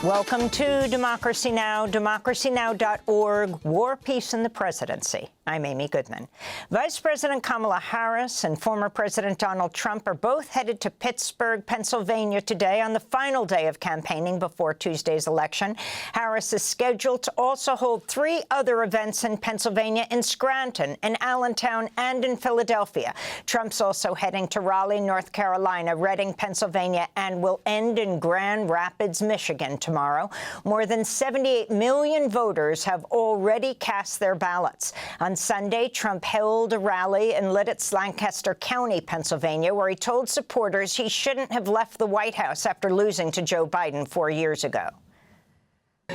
Welcome to Democracy Now!, democracynow.org, War, Peace, and the Presidency. I'm Amy Goodman. Vice President Kamala Harris and former President Donald Trump are both headed to Pittsburgh, Pennsylvania today on the final day of campaigning before Tuesday's election. Harris is scheduled to also hold 3 other events in Pennsylvania, in Scranton, in Allentown, and in Philadelphia. Trump's also heading to Raleigh, North Carolina, Reading, Pennsylvania, and will end in Grand Rapids, Michigan tomorrow. More than 78 million voters have already cast their ballots. On Sunday, Trump held a rally in Lititz, Lancaster County, Pennsylvania, where he told supporters he shouldn't have left the White House after losing to Joe Biden 4 years ago.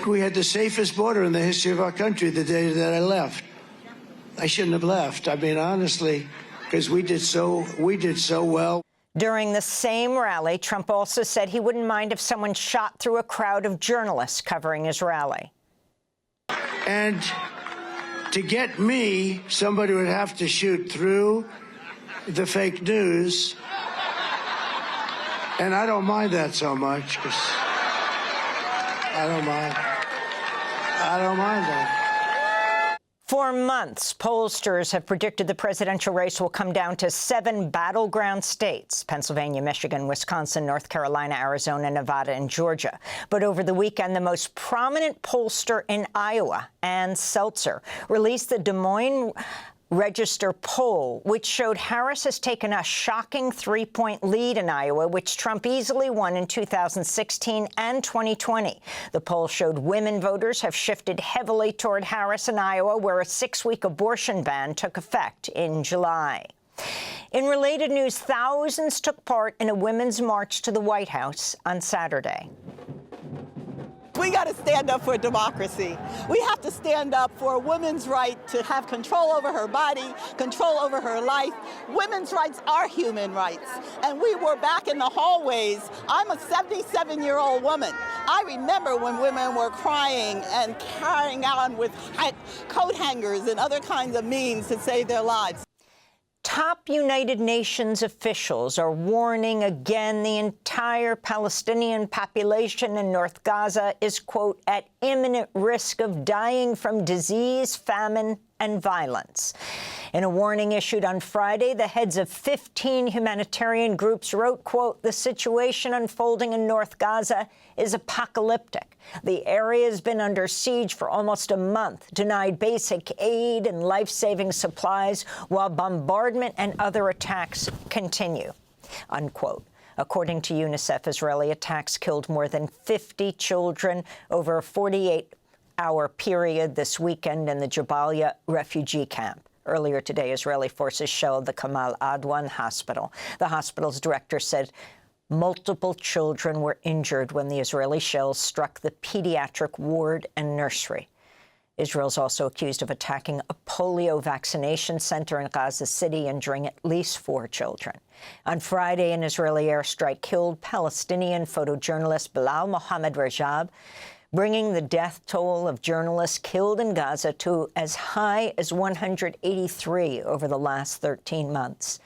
We had the safest border in the history of our country the day that I left. I shouldn't have left. I mean, honestly, because we did so well. During the same rally, Trump also said he wouldn't mind if someone shot through a crowd of journalists covering his rally. And to get me, somebody would have to shoot through the fake news. And I don't mind that so much, because I don't mind that. For months, pollsters have predicted the presidential race will come down to 7 battleground states: Pennsylvania, Michigan, Wisconsin, North Carolina, Arizona, Nevada, and Georgia. But over the weekend, the most prominent pollster in Iowa, Ann Seltzer, released the Des Moines Register poll, which showed Harris has taken a shocking 3-point lead in Iowa, which Trump easily won in 2016 and 2020. The poll showed women voters have shifted heavily toward Harris in Iowa, where a 6-week abortion ban took effect in July. In related news, thousands took part in a women's march to the White House on Saturday. We got to stand up for democracy. We have to stand up for a woman's right to have control over her body, control over her life. Women's rights are human rights. And we were back in the hallways. I'm a 77-year-old woman. I remember when women were crying and carrying on with coat hangers and other kinds of means to save their lives. Top United Nations officials are warning again the entire Palestinian population in North Gaza is, quote, at imminent risk of dying from disease, famine, and violence. In a warning issued on Friday, the heads of 15 humanitarian groups wrote, quote, the situation unfolding in North Gaza is apocalyptic. The area has been under siege for almost a month, denied basic aid and life-saving supplies, while bombardment and other attacks continue, unquote. According to UNICEF, Israeli attacks killed more than 50 children over a 48-hour period this weekend in the Jabalia refugee camp. Earlier today, Israeli forces shelled the Kamal Adwan hospital. The hospital's director said multiple children were injured when the Israeli shells struck the pediatric ward and nursery. Israel's also accused of attacking a polio vaccination center in Gaza City, injuring at least 4 children. On Friday, an Israeli airstrike killed Palestinian photojournalist Bilal Mohammed Rajab, bringing the death toll of journalists killed in Gaza to as high as 183 over the last 13 months.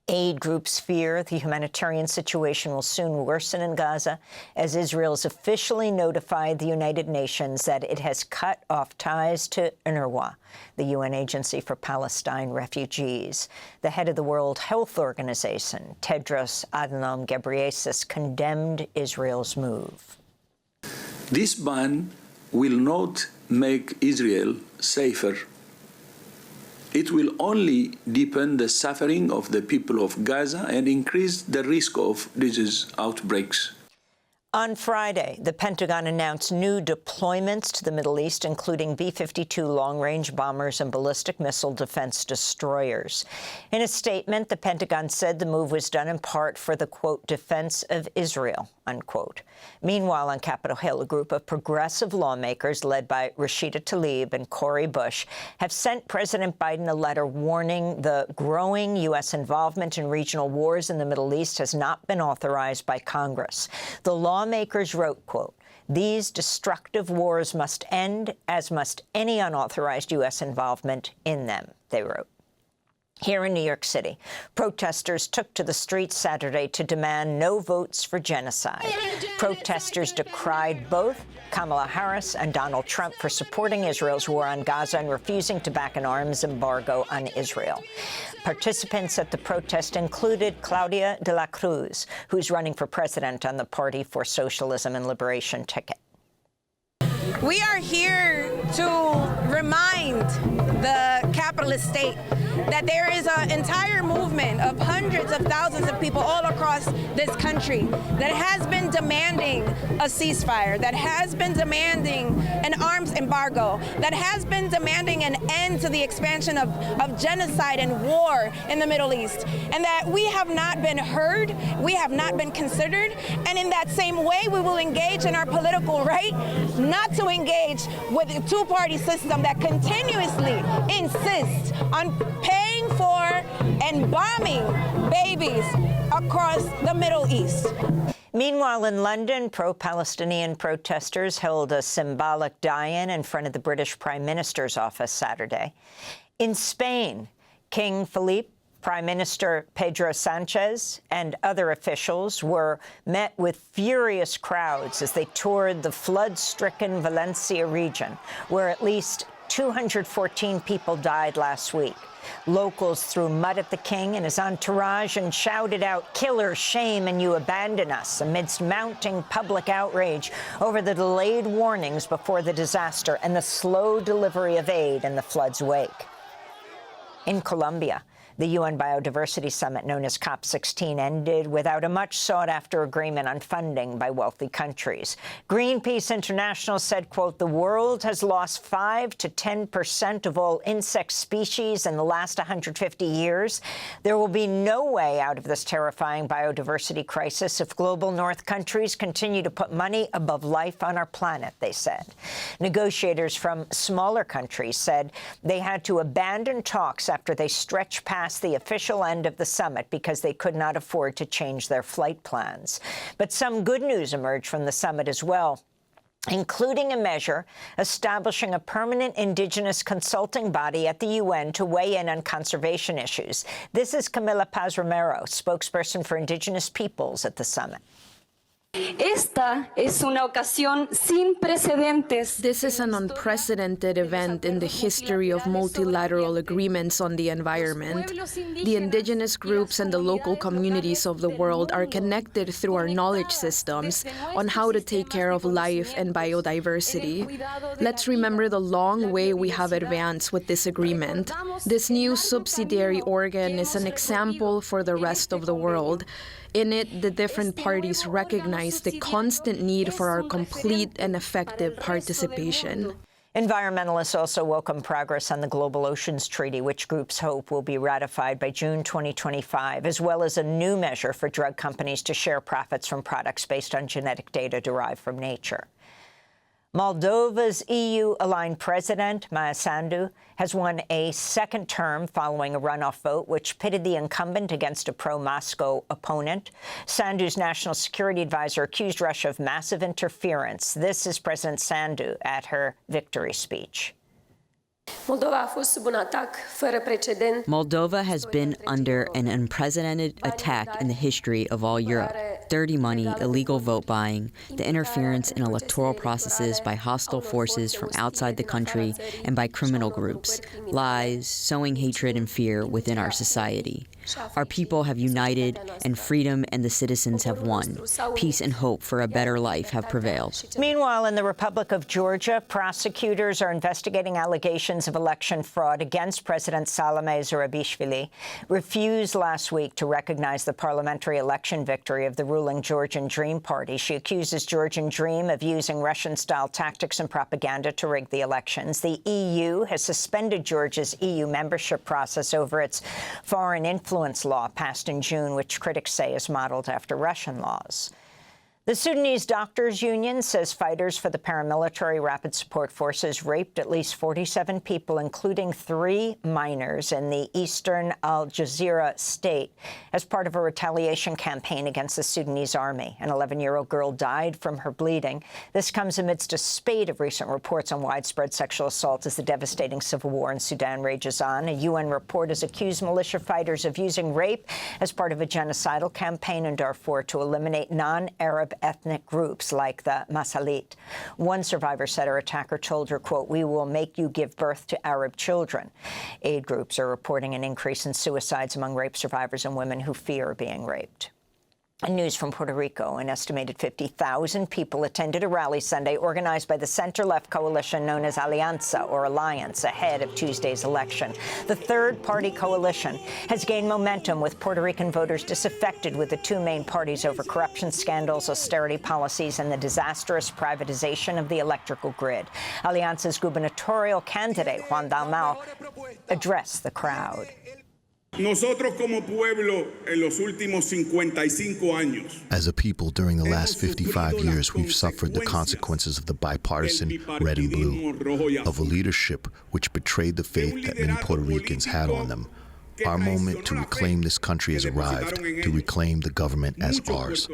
Aid groups fear the humanitarian situation will soon worsen in Gaza, as Israel's officially notified the United Nations that it has cut off ties to UNRWA, the UN Agency for Palestine Refugees. The head of the World Health Organization, Tedros Adhanom Ghebreyesus, condemned Israel's move. This ban will not make Israel safer. It will only deepen the suffering of the people of Gaza and increase the risk of disease outbreaks. On Friday, the Pentagon announced new deployments to the Middle East, including B-52 long-range bombers and ballistic missile defense destroyers. In a statement, the Pentagon said the move was done in part for the, quote, defense of Israel, unquote. Meanwhile, on Capitol Hill, a group of progressive lawmakers led by Rashida Tlaib and Cori Bush have sent President Biden a letter warning the growing U.S. involvement in regional wars in the Middle East has not been authorized by Congress. The lawmakers wrote, quote, these destructive wars must end, as must any unauthorized U.S. involvement in them, they wrote. Here in New York City, protesters took to the streets Saturday to demand no votes for genocide. Protesters decried both Kamala Harris and Donald Trump for supporting Israel's war on Gaza and refusing to back an arms embargo on Israel. Participants at the protest included Claudia de la Cruz, who's running for president on the Party for Socialism and Liberation ticket. We are here to remind the capitalist state that there is an entire movement of hundreds of thousands of people all across this country that has been demanding a ceasefire, that has been demanding an arms embargo, that has been demanding an end to the expansion of genocide and war in the Middle East, and that we have not been heard, we have not been considered, and in that same way we will engage in our political right not to engage with a two-party system that continuously insists on paying for and bombing babies across the Middle East. Meanwhile, in London, pro-Palestinian protesters held a symbolic die-in in front of the British Prime Minister's office Saturday. In Spain, King Felipe, Prime Minister Pedro Sanchez and other officials were met with furious crowds as they toured the flood-stricken Valencia region, where at least 214 people died last week. Locals threw mud at the king and his entourage and shouted out, "Killer, shame, and you abandon us," amidst mounting public outrage over the delayed warnings before the disaster and the slow delivery of aid in the flood's wake. In Colombia, the UN Biodiversity Summit, known as COP16, ended without a much-sought-after agreement on funding by wealthy countries. Greenpeace International said, quote, "The world has lost 5 to 10% of all insect species in the last 150 years. There will be no way out of this terrifying biodiversity crisis if global North countries continue to put money above life on our planet," they said. Negotiators from smaller countries said they had to abandon talks after they stretched past the official end of the summit because they could not afford to change their flight plans. But some good news emerged from the summit as well, including a measure establishing a permanent indigenous consulting body at the UN to weigh in on conservation issues. This is Camila Paz Romero, spokesperson for indigenous peoples at the summit. Esta es una ocasión sin precedentes. This is an unprecedented event in the history of multilateral agreements on the environment. The indigenous groups and the local communities of the world are connected through our knowledge systems on how to take care of life and biodiversity. Let's remember the long way we have advanced with this agreement. This new subsidiary organ is an example for the rest of the world. In it, the different parties recognize the constant need for our complete and effective participation. Environmentalists also welcome progress on the Global Oceans Treaty, which groups hope will be ratified by June 2025, as well as a new measure for drug companies to share profits from products based on genetic data derived from nature. Moldova's EU-aligned president, Maia Sandu, has won a second term following a runoff vote which pitted the incumbent against a pro-Moscow opponent. Sandu's national security advisor accused Russia of massive interference. This is President Sandu at her victory speech. Moldova has been under an unprecedented attack in the history of all Europe. Dirty money, illegal vote buying, the interference in electoral processes by hostile forces from outside the country and by criminal groups, lies, sowing hatred and fear within our society. Our people have united, and freedom and the citizens have won. Peace and hope for a better life have prevailed. Meanwhile, in the Republic of Georgia, prosecutors are investigating allegations of election fraud against President Salome Zurabishvili, refused last week to recognize the parliamentary election victory of the ruling Georgian Dream Party. She accuses Georgian Dream of using Russian-style tactics and propaganda to rig the elections. The EU has suspended Georgia's EU membership process over its foreign influence law passed in June, which critics say is modeled after Russian laws. The Sudanese Doctors Union says fighters for the paramilitary Rapid Support Forces raped at least 47 people, including 3 minors in the eastern Al Jazeera state, as part of a retaliation campaign against the Sudanese army. An 11-year-old girl died from her bleeding. This comes amidst a spate of recent reports on widespread sexual assault as the devastating civil war in Sudan rages on. A UN report has accused militia fighters of using rape as part of a genocidal campaign in Darfur to eliminate non-Arab ethnic groups like the Masalit. One survivor said her attacker told her, quote, "We will make you give birth to Arab children." Aid groups are reporting an increase in suicides among rape survivors and women who fear being raped. And news from Puerto Rico. An estimated 50,000 people attended a rally Sunday organized by the center-left coalition known as Alianza, or Alliance, ahead of Tuesday's election. The third-party coalition has gained momentum, with Puerto Rican voters disaffected with the 2 main parties over corruption scandals, austerity policies, and the disastrous privatization of the electrical grid. Alianza's gubernatorial candidate, Juan Dalmau, addressed the crowd. Nosotros como pueblo en los últimos 55 años. As a people, during the last 55 years, we've suffered the consequences of the bipartisan red and blue, of a leadership which betrayed the faith that many Puerto Ricans had on them. Our moment to reclaim this country has arrived, to reclaim the government as ours.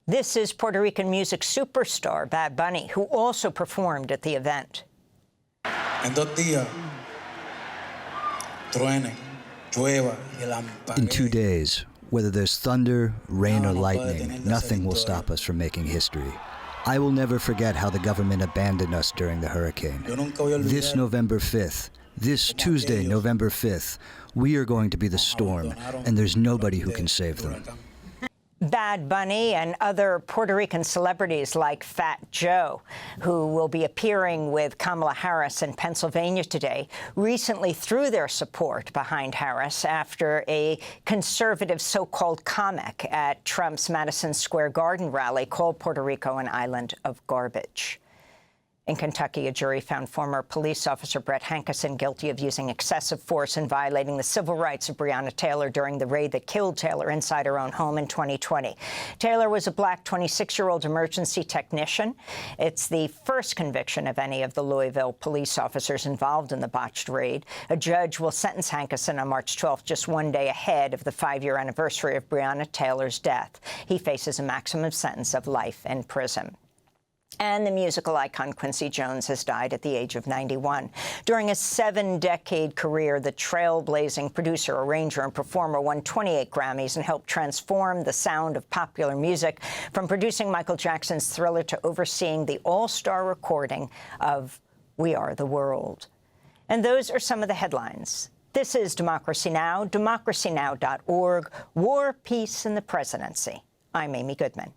This is Puerto Rican music superstar Bad Bunny, who also performed at the event. En 2 días, truene. In 2 days, whether there's thunder, rain, or lightning, nothing will stop us from making history. I will never forget how the government abandoned us during the hurricane. This November 5th, this Tuesday, November 5th, we are going to be the storm, and there's nobody who can save them. Bad Bunny and other Puerto Rican celebrities like Fat Joe, who will be appearing with Kamala Harris in Pennsylvania today, recently threw their support behind Harris after a conservative so-called comic at Trump's Madison Square Garden rally called Puerto Rico an island of garbage. In Kentucky, a jury found former police officer Brett Hankison guilty of using excessive force and violating the civil rights of Breonna Taylor during the raid that killed Taylor inside her own home in 2020. Taylor was a black 26-year-old emergency technician. It's the first conviction of any of the Louisville police officers involved in the botched raid. A judge will sentence Hankison on March 12th, just 1 day ahead of the 5-year anniversary of Breonna Taylor's death. He faces a maximum sentence of life in prison. And the musical icon Quincy Jones has died at the age of 91. During a 7-decade career, the trailblazing producer, arranger, and performer won 28 Grammys and helped transform the sound of popular music, from producing Michael Jackson's Thriller to overseeing the all-star recording of We Are the World. And those are some of the headlines. This is Democracy Now!, democracynow.org, War, Peace, and the Presidency. I'm Amy Goodman.